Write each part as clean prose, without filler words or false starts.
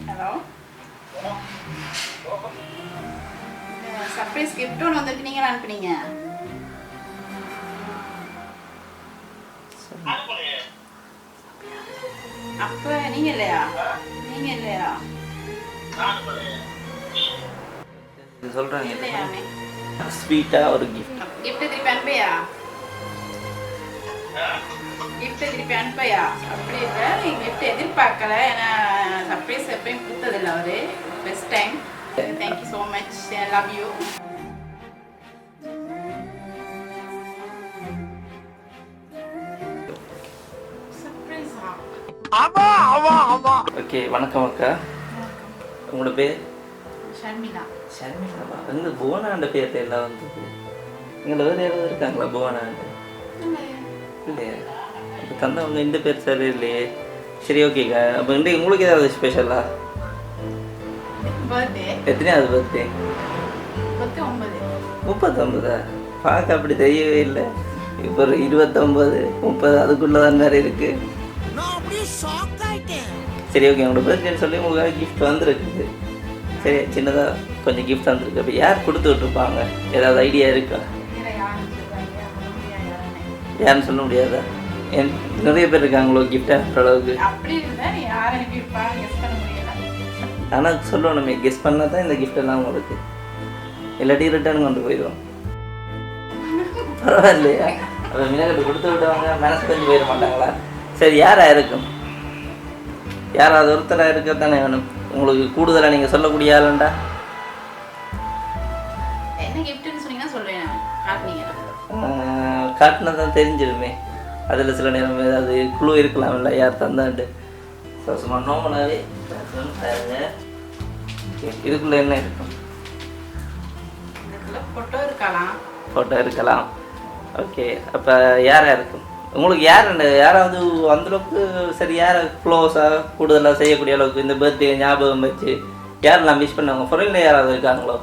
Hello. Surprise gift ஒன்று வந்துருக்கு, நீங்கள் அனுப்புனீங்க. அப்போ நீங்கள் இல்லையா? நீங்கள் இல்லையா? சொல்கிறாங்க இல்லையாமே. ஸ்வீட்டாக ஒரு கிஃப்ட். கிஃப்ட் திருப்பி அனுப்பையா? கிஃப்ட் திருப்பி அனுப்பையா? அப்படி இல்லை, நீங்கள் கிஃப்ட் எதிர்பார்க்கல. ஏன்னா சர்ப்ரைஸ் எப்பயும் கொடுத்ததில்லை அவர். First time. Thank you so much. I love you. சர்ப்ரைஸா? ஓகே, வணக்கம் அக்கா. உங்களோட பேர்? ஷர்மிளா. ஷர்மிளாவா? எங்க புவனாண்ட பேர் எல்லாம் வந்தது. எங்களை வேறு யாராவது இருக்காங்களா புவனாண்ட? இல்லையா? இப்போ தந்தவங்க இந்த பேர் சரி இல்லையே. சரி, ஓகேக்கா. அப்போ இன்றைக்கு உங்களுக்கு ஏதாவது ஸ்பெஷலா? பர்த்டே. எத்தனையாவது பர்த்டே? 39. பார்க்க அப்படி தெரியவே இல்லை. இப்போ ஒரு 29, 30 அதுக்குள்ளே தான் வேறு இருக்கு. சரி, ஓகே. உங்களோட பர்த்டேன்னு சொல்லி உங்களுக்காக கிஃப்ட் வந்துருக்குது. சரி, சின்னதாக கொஞ்சம் கிஃப்ட் வந்துருக்கு. அப்போ யார் கொடுத்து விட்ருப்பாங்க? ஏதாவது ஐடியா இருக்கா? யாருன்னு சொல்ல முடியாதா? நிறைய பேர் இருக்காங்களோ கிஃப்ட் அனுப்புற அளவுக்கு? ஆனால் சொல்லணுமே, கெஸ் பண்ணால் தான் இந்த கிஃப்ட் எல்லாம் உங்களுக்கு. இல்லாட்டி ரிட்டர்ன் கொண்டு போயிடுவோம். பரவாயில்லையா? அப்போ மினக்கட்டு கொடுத்து விட்டவங்க மனசு கொஞ்சம் போயிட மாட்டாங்களா? சரி, யாராக இருக்கும்? யாராவது ஒருத்தராக இருக்க தானே வேணும். உங்களுக்கு கூடுதலாக நீங்கள் சொல்லக்கூடிய ஆளுண்டா? காட்டினா தான் தெரிஞ்சிடுமே. அதில் சில நேரம் ஏதாவது குழு இருக்கலாம் இல்லை, யார் தந்தாண்டு. ஸோ சும்மா நோமலாகவே பாருங்க. இதுக்குள்ளே என்ன இருக்கும்? ஃபோட்டோ இருக்கலாம். ஓகே, அப்போ யாராக இருக்கும்? உங்களுக்கு யாராவது அந்தளவுக்கு சரி, யாரை க்ளோஸாக கூடுதலாக செய்யக்கூடிய அளவுக்கு இந்த பர்த்டே ஞாபகம் வச்சு யாரெல்லாம் விஷ் பண்ணாங்க? ஃபாரினில் யாராவது இருக்காங்களோ?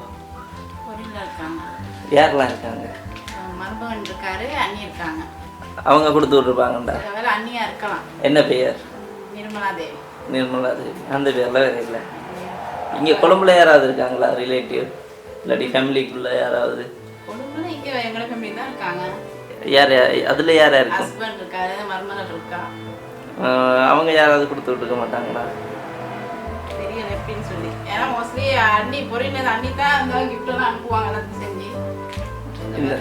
யாரெல்லாம் இருக்காங்க? அவங்க கொடுத்து விட்ருப்பாங்கண்டா. என்ன பெயர்? நிர்மலா தேவி. அந்த பேரில் வேறு இல்லை. இங்கே கொழும்புல யாராவது இருக்காங்களா ரிலேட்டிவ்? இல்லாட்டி ஃபேமிலிக்குள்ளே யாராவது? யார் அதில் யார் இருக்கு? அவங்க யாராவது கொடுத்து விட்டுருக்க மாட்டாங்களா? இல்லை.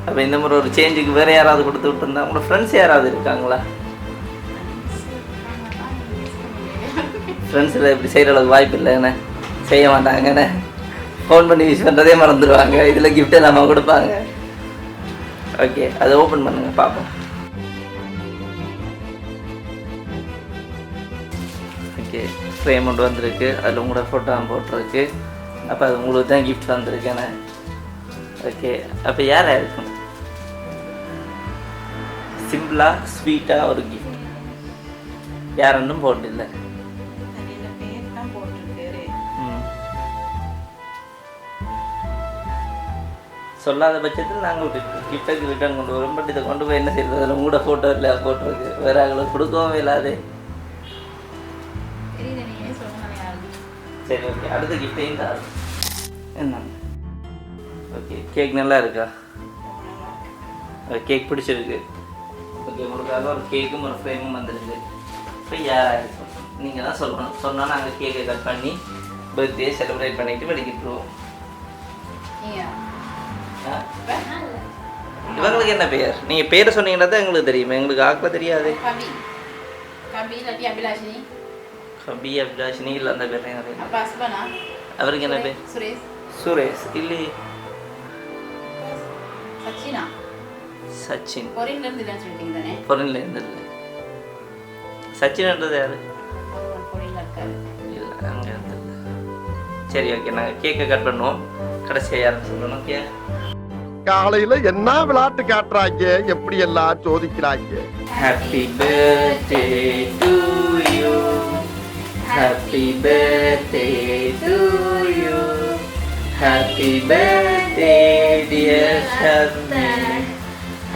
அப்போ இந்த மாதிரி ஒரு சேஞ்சுக்கு வேறு யாராவது கொடுத்து விட்டுருந்தா? உங்களோட ஃப்ரெண்ட்ஸ் யாராவது இருக்காங்களா? ஃப்ரெண்ட்ஸில் இப்படி செய்கிற அளவுக்கு வாய்ப்பு இல்லைண்ணே. செய்ய மாட்டாங்கண்ணே. ஃபோன் பண்ணி விஷ் பண்ணுறதே மறந்துடுவாங்க. இதில் கிஃப்ட் இல்லாமல் கொடுப்பாங்க. ஓகே, அதை ஓப்பன் பண்ணுங்க பார்ப்போம். ஓகே, ஃப்ரேம் ஒன்று வந்திருக்கு. அதில் உங்களோட ஃபோட்டோ போட்டிருக்கு. அப்போ அது உங்களுக்கு தான் கிஃப்ட் வந்திருக்கேண்ணே. ஓகே, அப்போ யாராக இருக்கும்? சிம்பிளாக ஸ்வீட்டாக ஒரு கிஃப்ட். யாருன்னும் போட்டில்லை. சொல்லாத பட்சத்தில் நாங்கள் கிஃப்ட்டுக்கு ரிட்டர்ன் கொண்டு வரோம். பட் இதை கொண்டு போய் என்ன செய்யறது? அதில் உங்களோட ஃபோட்டோ இல்லை போட்டிருக்கு. வேறு ஆளுகளை கொடுக்கவும் இல்லாது. சரி, ஓகே. அடுத்த கிஃப்டையும் தான் என்ன? ஓகே, கேக் நல்லா இருக்கா? கேக் பிடிச்சிருக்கு. ஓகே, உங்களுக்காக ஒரு கேக்கும் ஒரு ஃப்ரேமும் வந்துருக்கு. இப்போ யாராக இருக்கும்? நீங்கள் தான் சொல்லணும். சொன்னால் நாங்கள் கேக்கை கட் பண்ணி பர்த்டே செலிப்ரேட் பண்ணிவிட்டு வெளிக்கிட்டுருவோம். இவங்களுக்கு என்ன பெயர்? நீங்கள் பேரை சொன்னீங்கன்னா தான் எங்களுக்கு தெரியுமா? எங்களுக்கு ஆக்கல தெரியாது. கபி அபிலாஷினி இல்லை, அந்த பேர். அவருக்கு என்ன பேர்? சுரேஷ். இல்லை, சச்சின். பொருளில் இருந்து இல்லை. சச்சின்ன்றது யாரு? இல்லை, அங்கே இருந்து இல்லை. சரி, ஓகே. நாங்கள் கேக்கை கட் பண்ணுவோம். கடைசியாக யாருன்னு சொல்லணும். ஓகே, காலையில என்ன விளையாட்டு காட்டுறாங்க, எப்படி எல்லாம் சோதிக்கிறாங்க. Happy birthday to you, happy birthday to you, happy birthday dear Sharmi,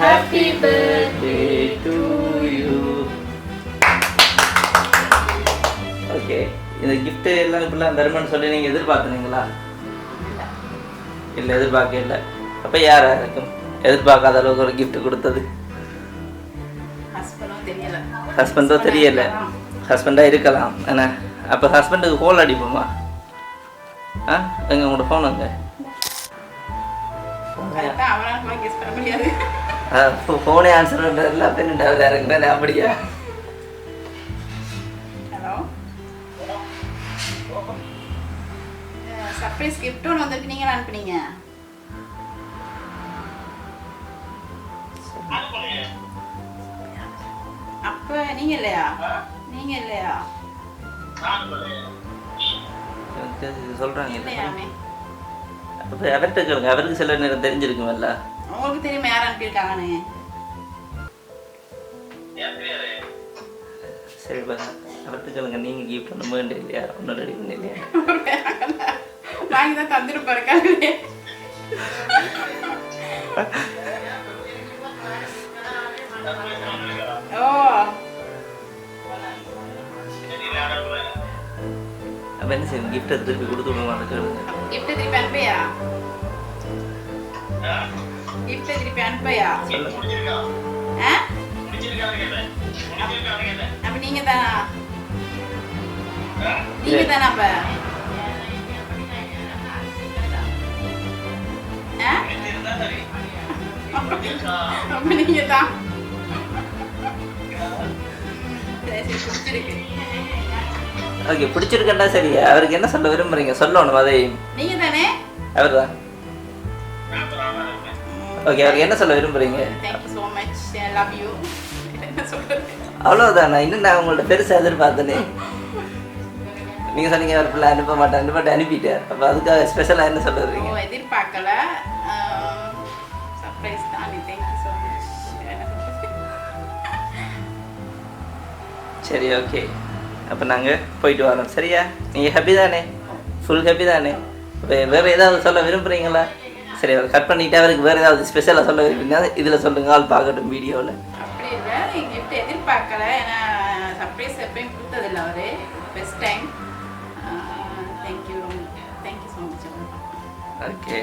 happy birthday to you. Okay, இந்த gift எல்லாம் இப்படிலாம் வருமானு சொல்லி நீங்கள் எதிர்பார்த்துனீங்களா? இல்லை எதிர்பார்க்க இல்லை. அப்போ யாரா இருக்கும் எதிர்பார்க்காத அளவுக்கு ஒரு gift கொடுத்தது? ஹஸ்பண்டோ தெரியல. ஹஸ்பண்டாக இருக்கலாம். என்ன அப்போ ஹஸ்பண்டுக்கு கோல் அடிப்போமா? ஆ எங்க உங்களோட ஃபோன் அங்கே ஃபோனே ஆன்சர் பண்ணுறதுல அப்போ என்ன வேறு இருக்குன்னா அப்படியா? சர்ப்ரைஸ் கிஃப்ட் ஒன்று வந்துருக்கு, நீங்கள் அனுப்புனீங்க. அப்போ நீங்கள் இல்லையா? நீங்கள் இல்லையா? சொல்கிறாங்க இல்லையாமே. அப்போ அவர்கிட்ட கேளுங்க, அவருக்கு சில நேரம் தெரிஞ்சிருக்குமல்ல. உங்களுக்கு தெரியுமா யார் அனுப்பியிருக்காங்கன்னு? சரி அவர்கிட்ட கேளுங்க. நீங்கள் கிஃப்ட் பண்ண வேண்டிய இல்லையா? ஒன்றும் ரெடி பண்ண இல்லையா? வாங்கி தான் தந்துருப்பாரு காலையிலே. ஓ அப்போ என்ன செய்யணும்? கிஃப்ட்டை திருப்பி கொடுத்து விடுவாங்க. கேளுங்க. கிஃப்ட் திருப்பி அனுப்பையா? கிஃப்ட் திருப்பி அனுப்பையா? அப்ப நீங்க தானா? நீங்க தானா? அப்ப நீங்க தான். ஓகே, பிடிச்சிருக்கேன்டா. சரி, அவருக்கு என்ன சொல்ல விரும்புறீங்க? சொல்லணும் அதை. நீங்க தானே? அவர் தான். ஓகே, அவருக்கு என்ன சொல்ல விரும்புறீங்க? Thank you so much. I love you. என்ன சொல்றது? அவ்வளோதானா? இன்னும் நான் உங்கள்ட்ட பெருசாக எதிர்பார்த்தனே. நீங்கள் சொன்னீங்க அவர் பிள்ளை அனுப்ப மாட்டேன் அனுப்பிட்டார். அப்போ அதுக்காக ஸ்பெஷலாக என்ன சொல்ல வரீங்க? ஓ, எதிர்பார்க்கல. சர்ப்ரைஸ் தான். Thank you so much. சரி, ஓகே. அப்போ நாங்கள் போயிட்டு வரோம். சரியா? நீங்கள் ஹாப்பி தானே? ஃபுல் ஹாப்பி தானே? வேறு ஏதாவது சொல்ல விரும்புகிறீங்களா? சரி, அவர் கட் பண்ணிவிட்டு அவருக்கு வேறு ஏதாவது ஸ்பெஷலாக சொல்ல விரும்புறீங்க இதில் சொல்லுங்க. ஆள் பார்க்கட்டும் வீடியோவில். அப்படி இல்லை, கிஃப்ட் எதிர்பார்க்கல. ஏன்னா சர்ப்ரைஸ் எப்பயும் கொடுத்ததில்லை அவரு. First time. Thank you so much. Okay.